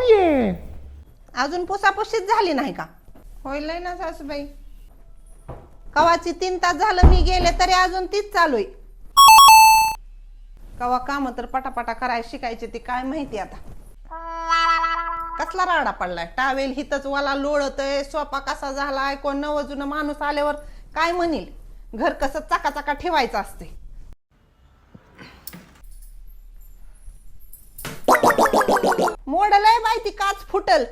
ये. अजून पुसापुशीच झाली नाही का? होईल ना सासूबाई. कवाची 3 तास झालं मी गेले तरी अजून तीच चालू आहे. कवा काम तर पटापटा करायला शिकायचे ती काय माहिती आता. कसला राडा पडलाय. टावेल हितच वाला लोळतय. सोपा कसा झालाय. कोण नवजून माणूस आल्यावर काय म्हणेल. घर कसं चाकाचाका ठेवायचं असते. मोडलंय बाई ती काच फुटल.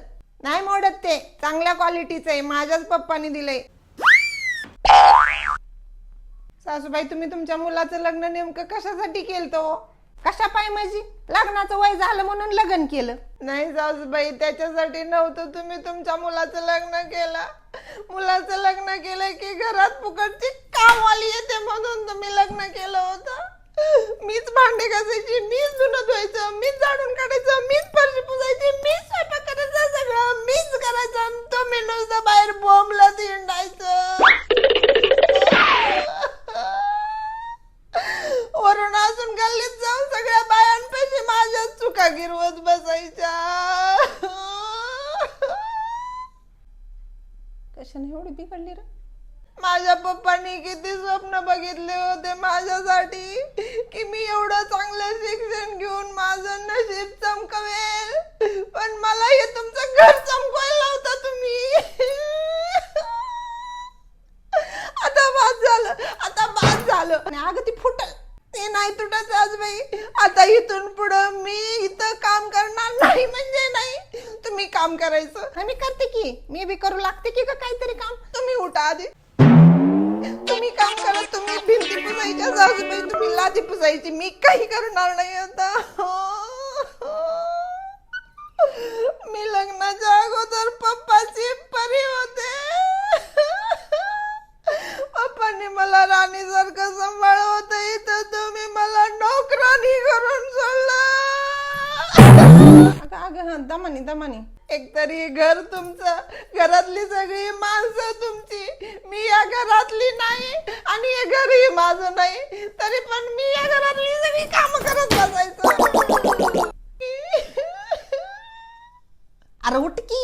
नाही मोडत ते. चांगल्या क्वालिटीचं आहे. माझ्याच पप्पानी दिलंय. सासूबाई तुम्ही तुमच्या मुलाचं लग्न नेमकं कशासाठी केलं? कशा पाय माझी लग्नाचं वय झालं म्हणून लग्न केलं? नाही सासूबाई त्याच्यासाठी नव्हतं. तुम्ही तुमच्या मुलाचं लग्न केलं. मुलाचं लग्न केलं की घरात फुकटची कामवाली येते म्हणून तुम्ही लग्न केलं होतं. मीच भांडे घासायची, मीच धुणं धुवायचं, मीच झाडून काढायचं, मीच फरशी पुसायची, मीच स्वयंपाक करायचं, सगळं मीच करायचं. तुम्ही नुसतं बाहेर बोंबला हिंडायचं. वरून असून गल्लीत जाऊन सगळ्या बायांपैकी माझ्याच चुका गिरवत बसायच्या. कशाने एवढी बिघडली रे? माझ्या पप्पांनी किती स्वप्न बघितले होते माझ्यासाठी की मी एवढं चांगलं शिक्षण घेऊन माझं नशीब चमकवेल. पण मला हे तुमचं घर चमकवायला होतं तुम्ही. आता बाद झालं. आता बाद झालं. अगं ती फुटल ते नाही तुटत सासूबाई. आता इथून पुढं मी इथं काम करणार नाही म्हणजे नाही. तुम्ही काम करायचं. मी करते की. मी बी करू लागते की का काहीतरी काम. तुम्ही उठा आधी. तुम्ही काम करा. तुम्ही भिंती पुसायच्या सासूबाई. तुम्ही लादी पुसायची. मी काही करणार नाही आता. मी लग्नाच्या अगोदर पप्पाची परी होते. पप्पांनी मला राणी सारखं सांभाळलं होतं. इथं तुम्ही मला नोकरानी करून सोडलं. अगं दमानी दमानी. एकतरी घर तुमचं, घरातली सगळी माणसं तुमची. मी या घरातली नाही आणि हे घरही माझं नाही. तरी पण मी या घरातली सगळी कामं करत बसायचं. अरे उठ की.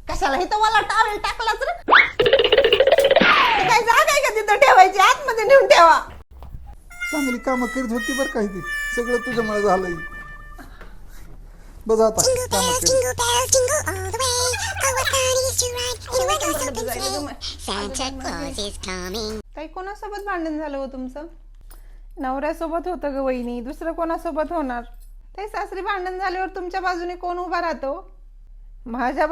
कशाला इथं मला टावेल टाकलाच रे. काय जागा आहे का तिथं ठेवायची? आतमध्ये नेऊन ठेवा. चांगली कामं करीत होती बरं काही ते. सगळं तुझ्यामुळे झालंय. बस आता काही कोणासोबत भांडण झालं हो तुमचं? नवऱ्यासोबत होतं ग वहिनी. दुसरं कोणासोबत होणार? ते सासरी भांडण झाल्यावर तुमच्या बाजूने कोण उभा राहतो? माझ्या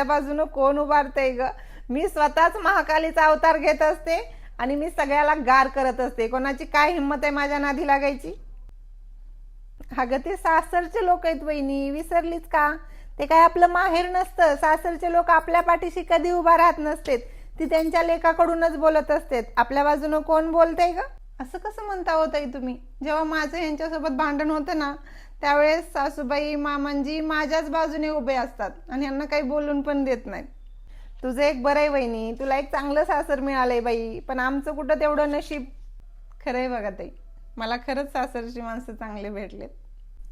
बाजूनं कोण उभारतंय ग? मी स्वतःच महाकालीचा अवतार घेत असते आणि मी सगळ्याला गार करत असते. कोणाची काय हिंमत आहे माझ्या नादी लागायची? अगं ते सासरचे लोक आहेत वहिनी. विसरलीच का? ते काय आपलं माहेर नसतं. सासरचे लोक आपल्या पाठीशी कधी उभा राहत नसतेत. ती त्यांच्या लेकाकडूनच बोलत असतेत. आपल्या बाजूनं कोण बोलतंय ग? असं कसं म्हणता होताय तुम्ही? जेव्हा माझं यांच्यासोबत भांडण होतं ना त्यावेळेस सासूबाई मामांजी माझ्याच बाजूने उभे असतात आणि यांना काही बोलून पण देत नाहीत. तुझं एक बरं आहे वहिनी. तुला एक चांगलं सासर मिळालंय बाई. पण आमचं कुठं तेवढं नशीब. खरंय बघा ताई. मला खरंच सासरची माणसं चांगले भेटलेत.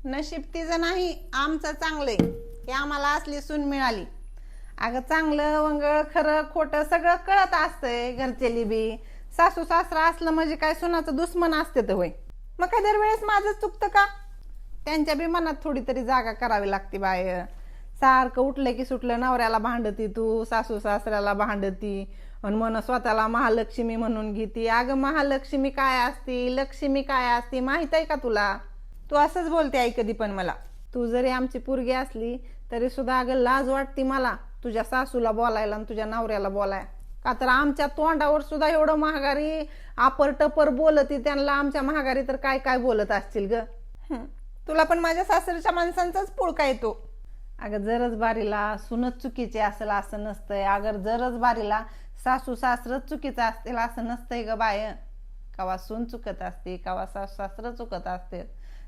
नशीब तिचं नाही आमचं चांगलंय की आम्हाला असली सून मिळाली. अगं चांगलं वंगळ खरं खोटं सगळं कळत असतंय. घरचे लिबी सासू सासरा असलं म्हणजे काय सुनाचं दुश्मन असते तर होय. मग काय दरवेळेस माझं चुकतं का? त्यांच्या बी मनात थोडी तरी जागा करावी लागते बाहेर. सारखं उठलं की सुटलं नवऱ्याला भांडती तू, सासू सासऱ्याला भांडती आणि मन स्वतःला महालक्ष्मी म्हणून घेती. अगं महालक्ष्मी काय असती, लक्ष्मी काय असती माहित आहे का तुला? तू असंच बोलते आई कधी पण मला. तू जरी आमची पोरगी असली तरी सुद्धा अगं लाज वाटते मला तुझ्या सासूला बोलायला आणि तुझ्या नवऱ्याला बोलायला. का तर आमच्या तोंडावर सुद्धा एवढं महागारी आपर टपर बोलती. त्यांना आमच्या महागारी तर काय काय बोलत असतील ग. तुला पण माझ्या सासरच्या माणसांचाच पुळका येतो. अगं जरच बारीला सुनच चुकीचे असेल असं नसतंय. अगर जरच बारीला सासू सासरच चुकीचं असतील असं नसतंय ग बाय. कवा सून चुकत असते, कवा सासू सासर चुकत असते.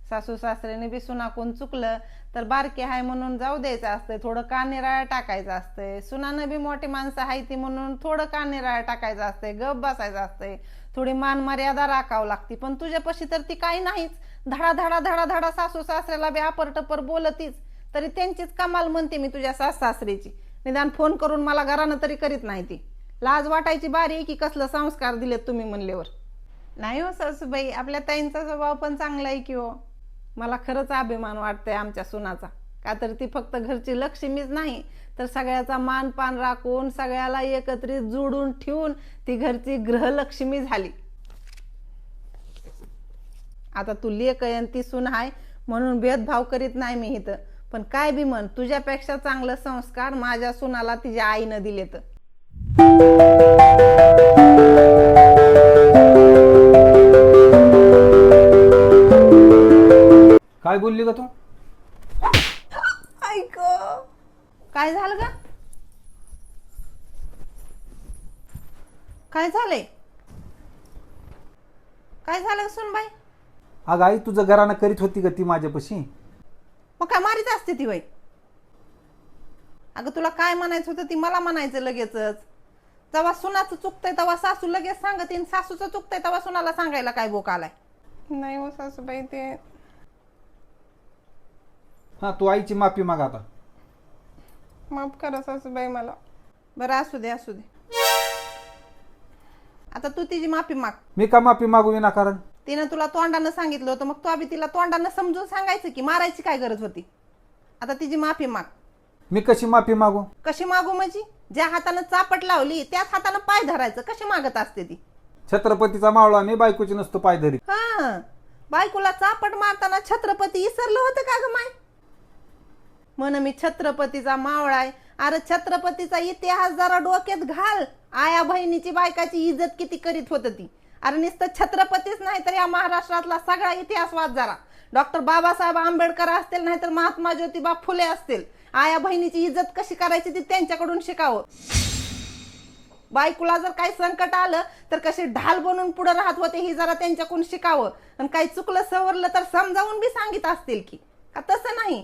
सासू सासऱ्याने बी सुनाकून चुकलं तर बारके हाय म्हणून जाऊ द्यायचं असतंय. थोडं कानेराळ्या टाकायचं असतंय. सुनानं बी मोठी माणसं हाय ती म्हणून थोडं कानेराळ्या टाकायचं असतंय. गप बसायचं असतंय. थोडी मान मर्यादा राखावं लागते. पण तुझ्यापाशी तर ती काही नाहीच. धडा धडा धडा धडा सासू सासऱ्याला बी टपर बोलतीच, तरी त्यांचीच कमाल म्हणते मी तुझ्या सासऱ्याची. निदान फोन करून मला घरानं तरी करीत नाही ती. लाज वाटायची बारी आहे की कसलं संस्कार दिलेत तुम्ही म्हणल्यावर. नाही हो सासूबाई, आपल्या ताईंचा स्वभाव पण चांगला आहे की हो. मला खरंच अभिमान वाटतंय आमच्या सुनाचा. का तर ती फक्त घरची लक्ष्मीच नाही, तर सगळ्याचा मान पान राखून सगळ्याला एकत्रित जोडून ठेवून ती घरची गृहलक्ष्मी झाली. आता तू लेक आहे आणि ती सून आहे म्हणून भेदभाव करीत नाही मी इथं. पण काय बी म्हण, तुझ्यापेक्षा चांगलं संस्कार माझ्या सुनाला तिच्या आईनं दिलेत. काय बोलली का तू? ऐक, काय झालं का? काय झालंय? काय झालं सुनबाई? अगं आई, तुझं घरानं करीत होती का ती माझ्यापाशी? मग काय मारीत असते ती बाई? अगं तुला काय म्हणायचं होतं ती मला म्हणायचं लगेचच. जेव्हा सुनाचं चुकतंय तेव्हा सासू लगेच सांगते, सासूचं चुकतंय तेव्हा सुनाला सांगायला काय बोक आलाय? नाही हो सासूबाई, ते हा, तू आईची माफी माग आता. माफ करा सासूबाई मला. बरं असू दे असू दे, आता तू तिची माफी माग. मी का माफी मागू विनाकारण? तिनं तुला तोंडानं सांगितलं होतं, मग तू आधी तिला तोंडानं समजून सांगायचं की मारायची काय गरज होती. आता तिची माफी माग. मी कशी माफी मागू? कशी मागू म्हणजे? ज्या हातानं चापट लावली त्याच हातानं पाय धरायचं. कशी मागत असते ती? छत्रपतीचा मावळा मी, बायकोची नसतो पाय धरी. हा, बायकोला चापट मारताना छत्रपती इसरलं होतं का ग माय? म्हण मी छत्रपतीचा मावळा आहे. अरे छत्रपतीचा इतिहास जरा डोक्यात घाल. आया बहिणीची बायकाची इज्जत किती करीत होत ती. अरे नुसतं छत्रपतीच नाही तर या महाराष्ट्रातला सगळा इतिहास वाच जरा. डॉक्टर बाबासाहेब आंबेडकर असतील, नाही तर महात्मा ज्योतिबा फुले असतील. आया बहिणीची इज्जत कशी करायची ती त्यांच्याकडून शिकावं. बायकोला जर काही संकट आलं तर कसे ढाल बनून पुढे राहत होते ही जरा त्यांच्याकडून शिकावं. आणि काही चुकलं सवरलं तर समजावून बी सांगित असतील की. का तसं नाही?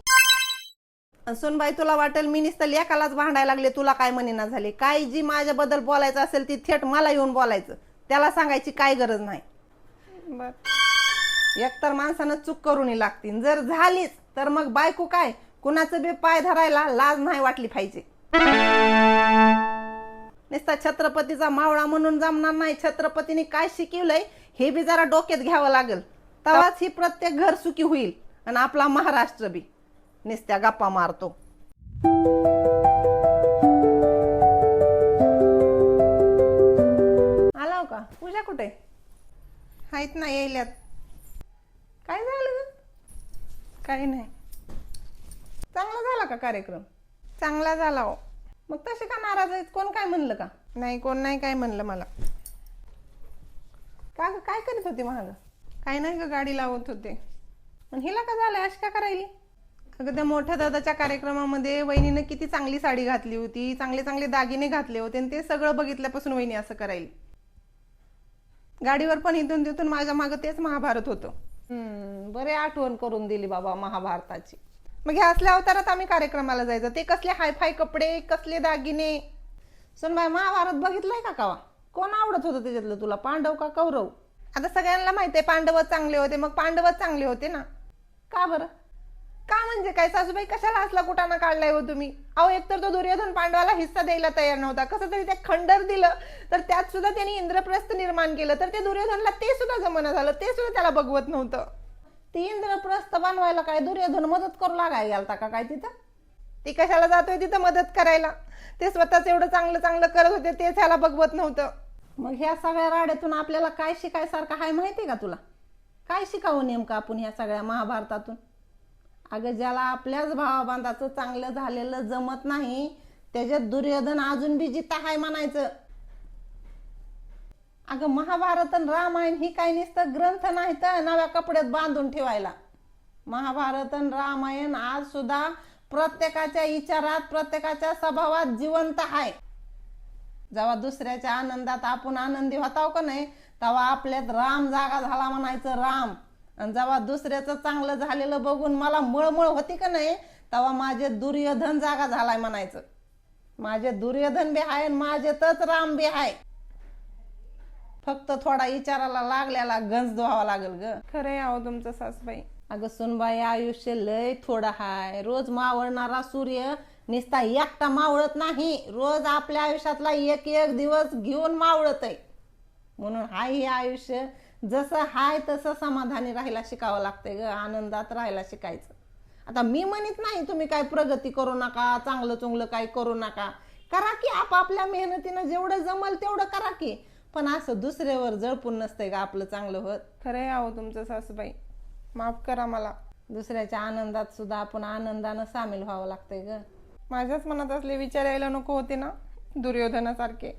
सुनबाई, तुला वाटेल मी नुसतं लेकालाच भांडायला लागले, तुला काय म्हणेना झाले. काय जी माझ्याबद्दल बोलायचं असेल ती थेट मला येऊन बोलायचं. त्याला सांगायची काय गरज नाही. एकतर माणसानं चूक करून लागतील, जर झालीच तर मग बायको काय कुणाचं बी पाय धरायला लाज नाही वाटली पाहिजे. नुसता छत्रपतीचा मावळा म्हणून जमणार नाही. छत्रपतीने काय शिकवलंय हे बी जरा डोक्यात घ्यावं लागेल. तेव्हाच ही प्रत्येक घर सुखी होईल आणि आपला महाराष्ट्र बी. नुसत्या गप्पा मारतो. आला का? पूजा कुठे? हायत ना, येईल्यात. काय झालं? काही नाही. चांगला झाला का कार्यक्रम? चांगला झाला हो. मग तसे का नाराज आहेत? कोण काय म्हणलं का? नाही, कोण नाही काय म्हणलं मला. का ग, काय करीत होती महाग? काय नाही ग, गाडी लावत होते. पण हिला का झालं अशी का करायली? अगं त्या मोठ्या दादाच्या कार्यक्रमामध्ये वहिनीनं किती चांगली साडी घातली होती, चांगले चांगले दागिने घातले होते, आणि ते सगळं बघितल्यापासून वहिनी असं करायली. गाडीवर पण इथून तिथून माझ्या मागं तेच महाभारत होतं. बरे आठवण करून दिली बाबा महाभारताची. मग ह्या असल्या अवतारात आम्ही कार्यक्रमाला जायचं. ते कसले हायफाय कपडे, कसले दागिने. सुनबाई, महाभारत बघितलंय का कवा? कोण आवडत होतं त्याच्यातलं तुला, पांडव का कौरव? आता सगळ्यांना माहिती आहे पांडवच चांगले होते. मग पांडवच चांगले होते ना. का बरं? का म्हणजे काय सासूबाई, कशाला असला कुटाणा काढलाय हो तुम्ही? अहो, एकतर तो दुर्योधन पांडवाला हिस्सा द्यायला तयार नव्हता. कसं तरी त्या खंडर दिलं, तर त्यात सुद्धा त्यांनी इंद्रप्रस्थ निर्माण केलं, तर ते दुर्योधनला ते सुद्धा जमना झालं. ते सुद्धा त्याला बघवत नव्हतं. ती इंद्रप्रस्थ बनवायला काय दुर्योधन मदत करू लागायला गेलता का काय तिथं? ती कशाला जातोय तिथं मदत करायला? ते स्वतःच एवढं चांगलं चांगलं करत होते, ते त्याला बघवत नव्हतं. मग ह्या सगळ्या राड्यातून आपल्याला काय शिकायसारखं आहे माहितीये का तुला? काय शिकावं नेमकं आपण ह्या सगळ्या महाभारतातून? अगं, ज्याला आपल्याच भावाबांधाचं चांगलं झालेलं जमत नाही त्याच्यात दुर्योधन अजून बी जिता हाय म्हणायचं. अगं, महाभारत आणि रामायण ही काही नुसतं ग्रंथ नाही तर नव्या कपड्यात बांधून ठेवायला. महाभारत आणि रामायण आज सुद्धा प्रत्येकाच्या विचारात, प्रत्येकाच्या स्वभावात जिवंत आहे. जेव्हा दुसऱ्याच्या आनंदात आपण आनंदी होताव का नाही, तेव्हा आपल्यात राम जागा झाला म्हणायचं, राम. आणि जेव्हा दुसऱ्याचं चांगलं झालेलं बघून मला मळमळ होती का नाही, तेव्हा माझे दुर्योधन जागा झालाय म्हणायचं. माझे दुर्योधन बी आहे आणि माझेतच राम बी आहे. फक्त थोडा विचाराला लागल्याला गंज धुवावा लागल ग. खरंय आहो तुमचं सासूबाई. अगं सुनबाई, आयुष्य लय थोडं हाय. रोज मावळणारा सूर्य नुसता एकटा मावळत नाही, रोज आपल्या आयुष्यातला एक एक दिवस घेऊन मावळत आहे. म्हणून हाय हे आयुष्य, जसं हाय तसं समाधानी राहायला शिकावं लागतंय ग, आनंदात राहायला शिकायचं. आता मी म्हणत नाही तुम्ही काय प्रगती करू नका, चांगलं चुंगलं काय करू नका, करा की आपापल्या मेहनतीनं जेवढं जमल तेवढं करा की, पण असं दुसऱ्यावर जळपून नसतंय का आपलं चांगलं होत. खरंय आहो तुमचं सासूबाई, माफ करा मला. दुसऱ्याच्या आनंदात सुद्धा आपण आनंदानं सामील व्हावं लागतंय ग. माझ्याच मनात असले विचार यायला नको होते ना, दुर्योधनासारखे.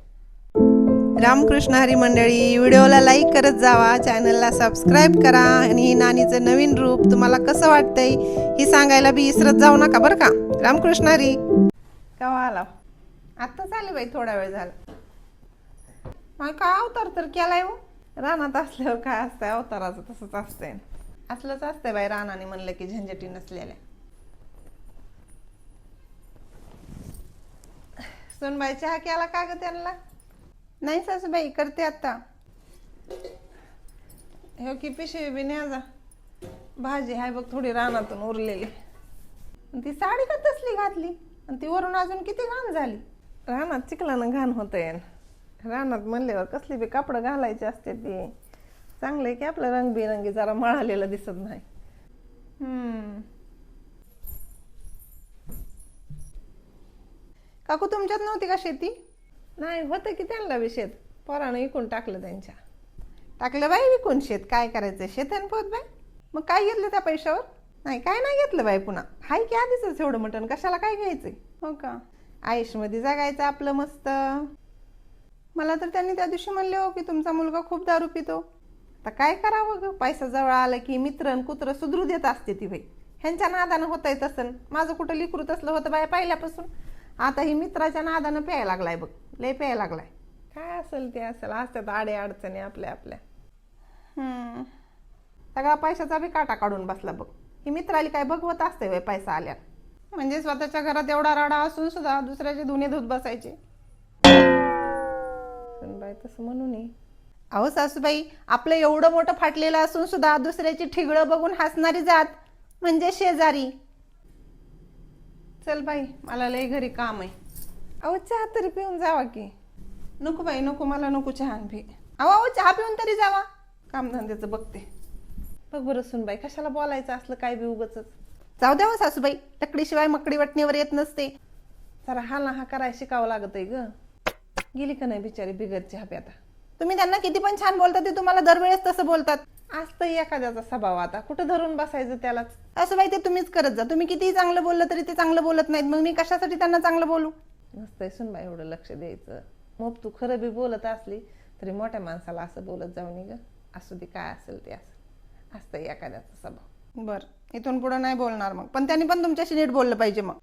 रामकृष्ण हरी मंडळी, व्हिडिओला लाईक करत जावा, चॅनलला सबस्क्राईब करा आणि नानीचं नवीन रूप तुम्हाला कसं वाटतंय ही सांगायला बी विसरत जाऊ नका बरं का. रामकृष्ण हरी. केव्हा आला? आत्ताच आले बाई, थोडा वेळ झाला. मग काय अवतार तर केलाय हो. रानात असल्यावर काय असतंय अवताराचं, तसंच असतंय. असलंच असतंय बाई रानाने म्हणलं की, झंझटी नसलेल्या. सुनबाई चहा केला का ग त्यांना? नाही सासूबाई, करते आता. हो की पिशवी बी न्या जा. भाजी आहे बघ थोडी रानातून उरलेली. ती साडी का तसली घातली आणि ती वरून अजून किती घाण झाली. रानात चिखलानं घाण होतंय. रानात म्हणल्यावर कसली बी कापड घालायचे असते ती. चांगलंय की आपलं रंगबिरंगी जरा मळालेलं दिसत नाही. काकू तुमच्यात नव्हती का शेती? नाही, होतं की त्यांना बी शेत, पोरानं विकून टाकलं त्यांच्या. टाकलं बाई विकून शेत, काय करायचं शेतान पोत बाई. मग काय घेतलं त्या पैशावर? नाही काय नाही घेतलं बाई, पुन्हा हाय की आधीच एवढं मटण, कशाला काय घ्यायचंय. हो का, आयुष्यमध्ये जगायचं आपलं मस्त. मला तर त्यांनी त्या दिवशी म्हणले हो की तुमचा मुलगा खूप दारू पितो. आता काय करावं ग, पैसा जवळ आला की मित्र आणि कुत्र सुधरू देत असते ती बाई. ह्यांच्या नादानं होतंय तसं. माझं कुठं लिकरू तसलं होतं बाय पहिल्यापासून. आता ही मित्राच्या नादानं प्यायला लागलाय बघ, लय प्यायला लागलाय. काय असेल ते असेल, असतात आडे अडचणी आपल्या आपल्या. सगळा पैशाचा बी काटा काढून बसला बघ. ही मित्राली काय बघवत असते बाई पैसा आल्या. म्हणजे स्वतःच्या घरात एवढा राडा असून सुद्धा दुसऱ्याचे धुणे धुत बसायचे. बाई तसं म्हणू नये. अहो सासूबाई, आपलं एवढं मोठं फाटलेलं असून सुद्धा दुसऱ्याची ठिगळं बघून हसणारी जात म्हणजे शेजारी. चल बाई, मला लय घरी काम आहे. अहो चहा तरी पिऊन जावा की. नको बाई नको, मला नको चहा पी. अहो चहा पिऊन तरी जावा, कामधंद्याचं बघते. बघ बरं सुनबाई, कशाला बोलायचं असलं काय बी उगच. जाऊ द्यावा सासूबाई, लकडीशिवाय मकडी वाटणीवर येत नसते. जरा हा ना हा करायला शिकावं लागत आहे ग. गेली का नाही बिचारी बिगर चहा प्याता. तुम्ही त्यांना किती पण छान बोलता, ते तुम्हाला दरवेळेस तसं बोलतात. असतं एखाद्याचा स्वभाव, आता कुठं धरून बसायचं त्यालाच. असं बाई ते तुम्हीच करत जा. तुम्ही कितीही चांगलं बोललं तरी ते चांगलं बोलत नाहीत, मग मी कशासाठी त्यांना चांगलं बोलू. नसतंय सुनबाई एवढं लक्ष द्यायचं. मग तू खरं बी बोलत असली तरी मोठ्या माणसाला असं बोलत जाऊ नये ग. असू दे काय असेल ते असं असतं एखाद्याचा स्वभाव. बरं, इथून पुढं नाही बोलणार मग, पण त्यांनी पण तुमच्याशी नीट बोललं पाहिजे मग.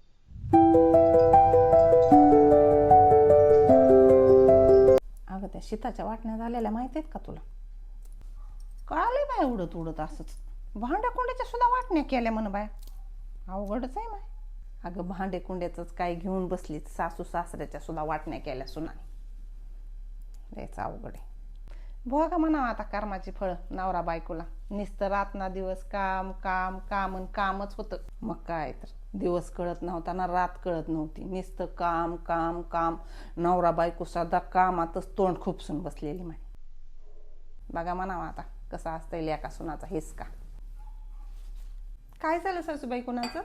अगं त्या शीताच्या वाटण्या झालेल्या माहिती आहेत का तुला? कळाले बाय उडत उडत असंच. भांड्या कुंड्याच्या सुद्धा वाटण्या केल्या म्हण बाय. अवघडच आहे माय. अगं भांडे कुंड्याच काय घेऊन बसली, सासू सासऱ्याच्या सुद्धा वाटण्या केल्या सुनाने. द्यायचं अवघड आहे. बघा म्हणावं आता कर्माची फळ नवरा बायकोला. नुसतं रात ना दिवस काम काम काम आणि कामच होतं. मग काय तर दिवस कळत नव्हता ना रात कळत नव्हती, नुसतं काम काम काम. नवरा बायको सुद्धा कामातच तोंड खुपसून बसलेली माय. बघा म्हणावं आता कसं असतंय लेका सुनाचा हिसका. काय झालं सासूबाई कुणाचं?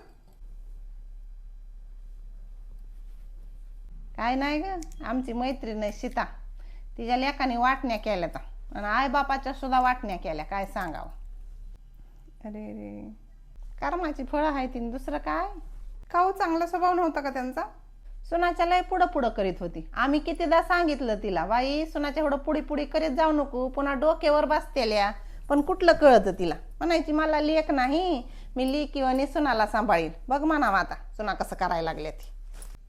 काय नाही ग, आमची मैत्रीण आहे सीता, तिच्या लेकाने वाटण्या केल्या आणि आई बापाच्या सुद्धा वाटण्या केल्या. काय सांगावं. अरे रे, कर्माची फळं आहे ती, दुसरं काय. का हो, चांगला स्वभाव नव्हता का त्यांचा? सुनाच्या लय पुढं पुढं करीत होती. आम्ही कितीदा सांगितलं तिला, बाई सुनाच्या एवढं पुढी पुढी करीत जाऊ नको, पुन्हा डोक्यावर बसतेल्या. पण कुठलं कळतं तिला. म्हणायची मला लेक नाही, मी लेकी आणि सुनाला सांभाळील. बघ म्हणावं आता सुना कसं करायला लागल्या ती.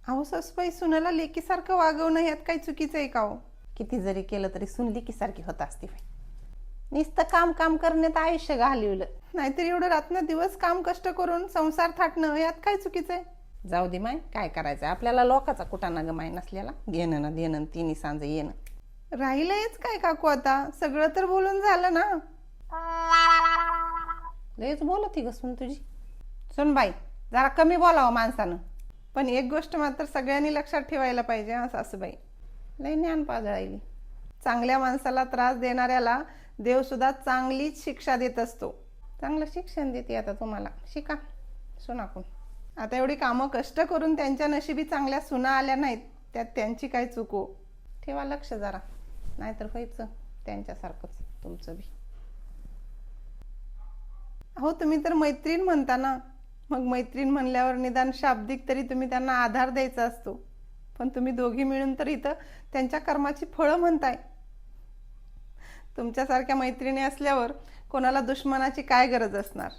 अहो सासूबाई, सुनाला लेकीसारखं वागवणं यात काही चुकीचं आहे का हो? किती जरी केलं तरी सुन लेकीसारखी होत असते. नुसतं काम काम करण्यात आयुष्य घालवलं, नाहीतर एवढं रात्र दिवस काम कष्ट करून संसार थाटणं यात काय चुकीचं आहे? जाऊ दे माय, काय करायचं आपल्याला. लोकाचा कुठं ना ग माय नसलेला, घेणं ना देणं तिन्ही सांज येणं. राहिलंयच काय काकू, आता सगळं तर बोलून झालं ना. लयच बोलती ग सून तुझी. सुन बाई, जरा कमी बोलावं माणसानं. पण एक गोष्ट मात्र सगळ्यांनी लक्षात ठेवायला पाहिजे हा सासूबाई, लय ज्ञान पाजळायली. चांगल्या माणसाला त्रास देणाऱ्याला देव सुद्धा चांगलीच शिक्षा देत असतो. चांगलं शिक्षण देते आता तुम्हाला, शिका सुनाकून. आता एवढी कामं कष्ट करून त्यांच्या नशिबी चांगल्या सुना आल्या नाहीत, त्यात त्यांची काय चूक हो. ठेवा लक्ष जरा, नाहीतर व्हायचं त्यांच्यासारखंच तुमचं बी. हो, तुम्ही तर मैत्रीण म्हणता ना, मग मैत्रीण म्हणल्यावर निदान शाब्दिक तरी तुम्ही त्यांना आधार द्यायचा असतो. पण तुम्ही दोघी मिळून तर इथं त्यांच्या कर्माची फळं म्हणताय. तुमच्यासारख्या मैत्रिणी असल्यावर कोणाला दुश्मनाची काय गरज असणार.